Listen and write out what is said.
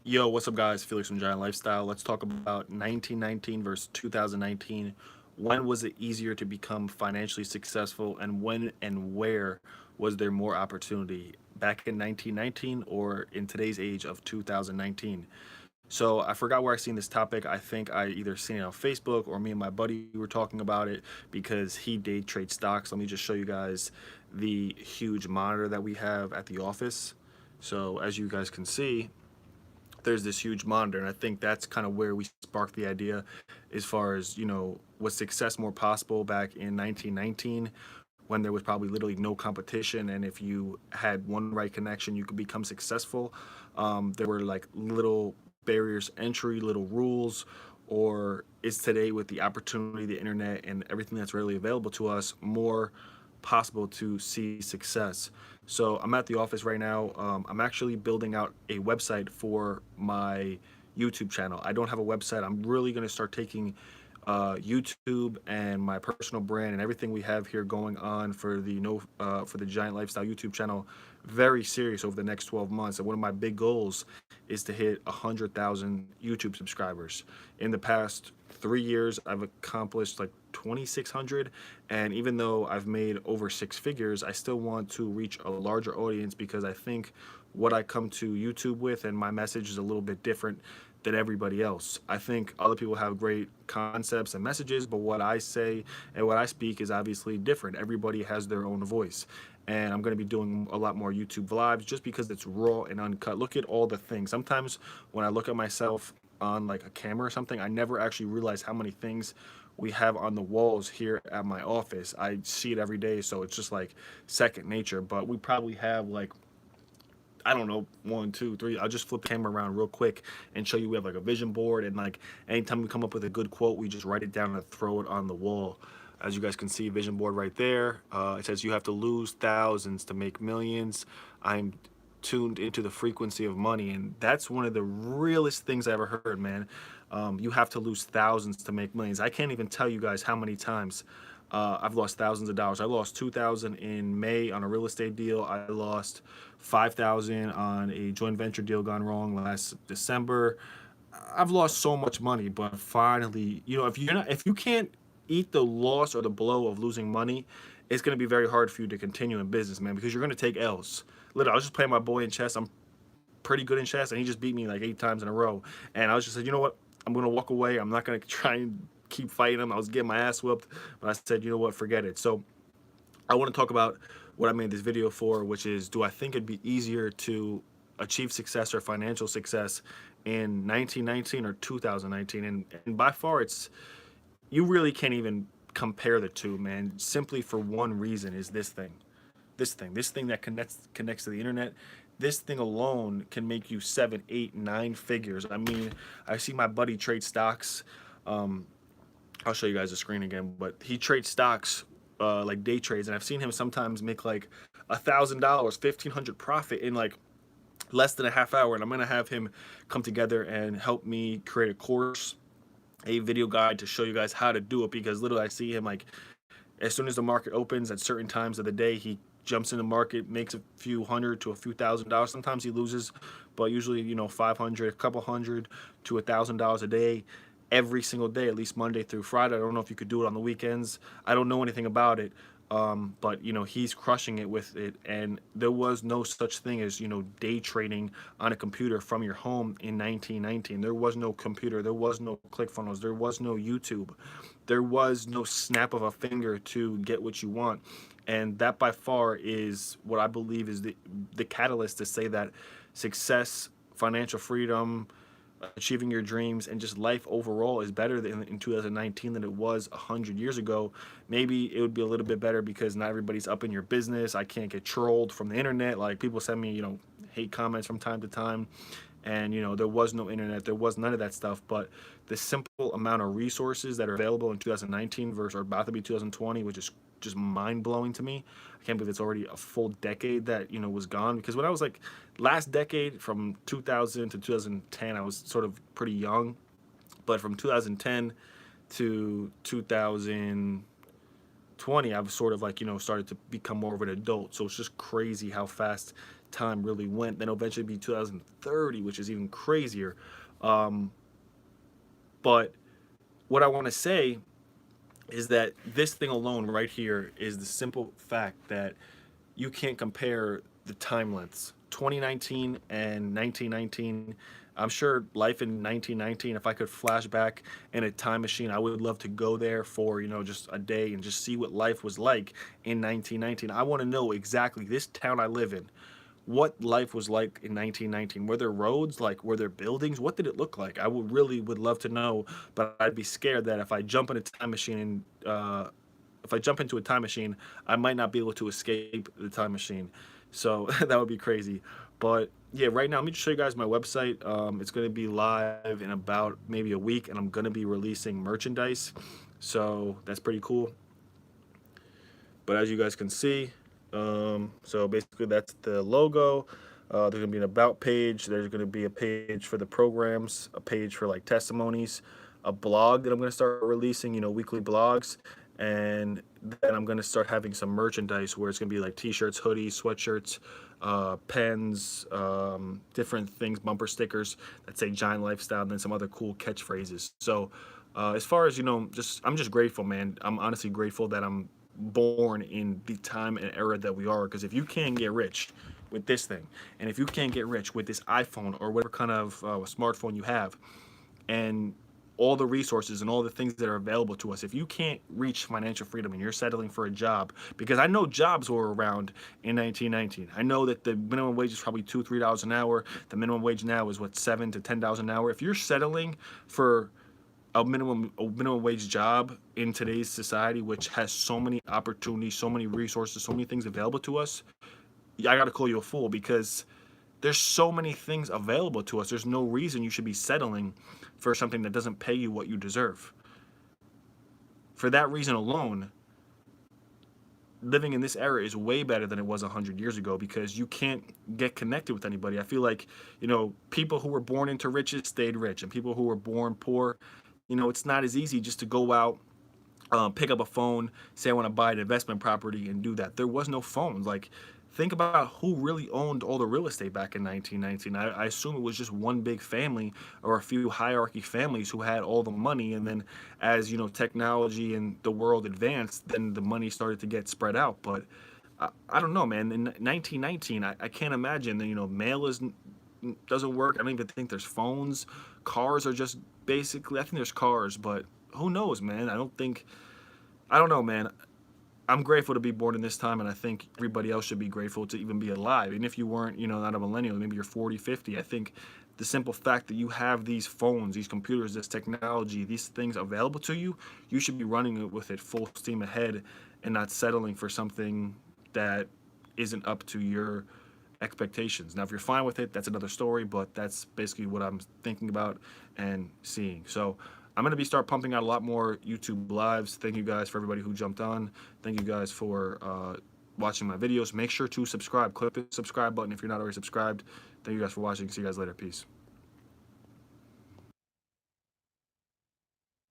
Yo, what's up, guys? Felix from Giant Lifestyle. Let's talk about 1919 versus 2019. When was it easier to become financially successful, and when and where was there more opportunity? Back in 1919 or in today's age of 2019? So I forgot where I seen this topic. I think I either seen it on Facebook or me and my buddy were talking about it because he day trades stocks. Let me just show you guys the huge monitor that we have at the office. So as you guys can see, there's this huge monitor, and I think that's kind of where we sparked the idea as far as, was success more possible back in 1919 when there was probably literally no competition, and if you had one right connection you could become successful. There were like little barriers to entry, little rules. Or is today, with the opportunity, the internet, and everything that's readily available to us, more possible to see success? So I'm at the office right now. I'm actually building out a website for my YouTube channel. I don't have a website. I'm really going to start taking YouTube and my personal brand and everything we have here going on for the no for the Giant Lifestyle YouTube channel very serious over the next 12 months. And one of my big goals is to hit 100,000 YouTube subscribers. In the past 3 years, I've accomplished like 2,600, and even though I've made over six figures, I still want to reach a larger audience because I think what I come to YouTube with and my message is a little bit different than everybody else. I think other people have great concepts and messages, but what I say and what I speak is obviously different. Everybody has their own voice. And I'm going to be doing a lot more YouTube lives just because it's raw and uncut. Look at all the things. Sometimes when I look at myself on like a camera or something, I never actually realize how many things we have on the walls here at my office. I see it every day, so it's just like second nature. But we probably have like, I don't know, one, two, three. I'll just flip the camera around real quick and show you we have like a vision board. And like anytime we come up with a good quote, we just write it down and throw it on the wall. As you guys can see, vision board right there. It says you have to lose thousands to make millions. I'm tuned into the frequency of money. And that's one of the realest things I ever heard, man. You have to lose thousands to make millions. I can't even tell you guys how many times I've lost thousands of dollars. I lost 2,000 in May on a real estate deal. I lost 5,000 on a joint venture deal gone wrong last December. I've lost so much money, but finally, if you can't eat the loss or the blow of losing money, it's going to be very hard for you to continue in business, man, because you're going to take L's. Literally, I was just playing my boy in chess. I'm pretty good in chess, and he just beat me like 8 times in a row. And I was just said, you know what? I'm gonna walk away. I'm not gonna try and keep fighting him. I was getting my ass whooped, but I said, you know what? Forget it. So I want to talk about what I made this video for, which is, do I think it'd be easier to achieve success or financial success in 1919 or 2019? And by far, it's, you really can't even compare the two, man. Simply for one reason: is this thing that connects to the internet. This thing alone can make you seven, eight, nine figures. I mean, I see my buddy trade stocks. um, I'll show you guys the screen again, but he trades stocks, like day trades, and I've seen him sometimes make like $1,000, 1,500 profit in like less than a half hour. And I'm gonna have him come together and help me create a course, a video guide to show you guys how to do it, because literally I see him like as soon as the market opens at certain times of the day, he jumps in the market, makes a few hundred to a few $1,000s. Sometimes he loses, but usually, 500, a couple hundred to $1,000 a day, every single day, at least Monday through Friday. I don't know if you could do it on the weekends. I don't know anything about it. But he's crushing it with it. And there was no such thing as day trading on a computer from your home in 1919. There was no computer, there was no ClickFunnels, there was no YouTube, there was no snap of a finger to get what you want. And that by far is what I believe is the catalyst to say that success, financial freedom, achieving your dreams, and just life overall is better than in 2019 than it was 100 years ago. Maybe it would be a little bit better because not everybody's up in your business. I can't get trolled from the internet. Like, people send me hate comments from time to time, and there was no internet, there was none of that stuff. But the simple amount of resources that are available in 2019 versus, or about to be, 2020, which is just mind-blowing to me. I can't believe it's already a full decade that was gone. Because when I was like, last decade from 2000 to 2010, I was sort of pretty young. But from 2010 to 2020, I've sort of like started to become more of an adult. So it's just crazy how fast time really went. Then eventually be 2030, which is even crazier. Um, but what I want to say is that this thing alone right here is the simple fact that you can't compare the time lengths 2019 and 1919. I'm sure life in 1919, if I could flash back in a time machine, I would love to go there for, just a day and just see what life was like in 1919. I want to know exactly this town I live in, what life was like in 1919. Were there roads? Like, were there buildings? What did it look like? I would love to know, but I'd be scared that if I jump in a time machine and if I jump into a time machine, I might not be able to escape the time machine. So that would be crazy. But yeah, right now, let me just show you guys my website. It's going to be live in about maybe a week, and I'm going to be releasing merchandise. So that's pretty cool. But as you guys can see, so basically that's the logo. There's gonna be an about page. There's gonna be a page for the programs, a page for like testimonies, a blog that I'm gonna start releasing, weekly blogs, and then I'm gonna start having some merchandise where it's gonna be like t-shirts, hoodies, sweatshirts, pens, different things, bumper stickers that say Giant Lifestyle, and then some other cool catchphrases. So as far as I'm just grateful, man. I'm honestly grateful that I'm born in the time and era that we are, because if you can't get rich with this thing, and if you can't get rich with this iPhone or whatever kind of smartphone you have, and all the resources and all the things that are available to us, if you can't reach financial freedom and you're settling for a job, because I know jobs were around in 1919. I know that the minimum wage is probably $2-3 an hour. The minimum wage now is what, $7 to $10 an hour. If you're settling for a minimum wage job in today's society, which has so many opportunities, so many resources, so many things available to us, I got to call you a fool, because there's so many things available to us. There's no reason you should be settling for something that doesn't pay you what you deserve. For that reason alone, living in this era is way better than it was 100 years ago, because you can't get connected with anybody. I feel like, people who were born into riches stayed rich, and people who were born poor, it's not as easy just to go out, pick up a phone, say I want to buy an investment property and do that. There was no phones. Like, think about who really owned all the real estate back in 1919. I assume it was just one big family or a few hierarchy families who had all the money. And then as, technology and the world advanced, then the money started to get spread out. But I don't know, man. In 1919, I can't imagine that, mail doesn't work. I don't even think there's phones. Cars are just basically, I think there's cars, but who knows, man? I don't know, man. I'm grateful to be born in this time, and I think everybody else should be grateful to even be alive. And if you weren't, not a millennial, maybe you're 40, 50, I think the simple fact that you have these phones, these computers, this technology, these things available to you, you should be running it with it full steam ahead and not settling for something that isn't up to your expectations. Now, if you're fine with it, that's another story, but that's basically what I'm thinking about and seeing. So I'm going to start pumping out a lot more YouTube lives. Thank you guys for everybody who jumped on. Thank you guys for watching my videos. Make sure to subscribe. Click the subscribe button if you're not already subscribed. Thank you guys for watching. See you guys later. Peace.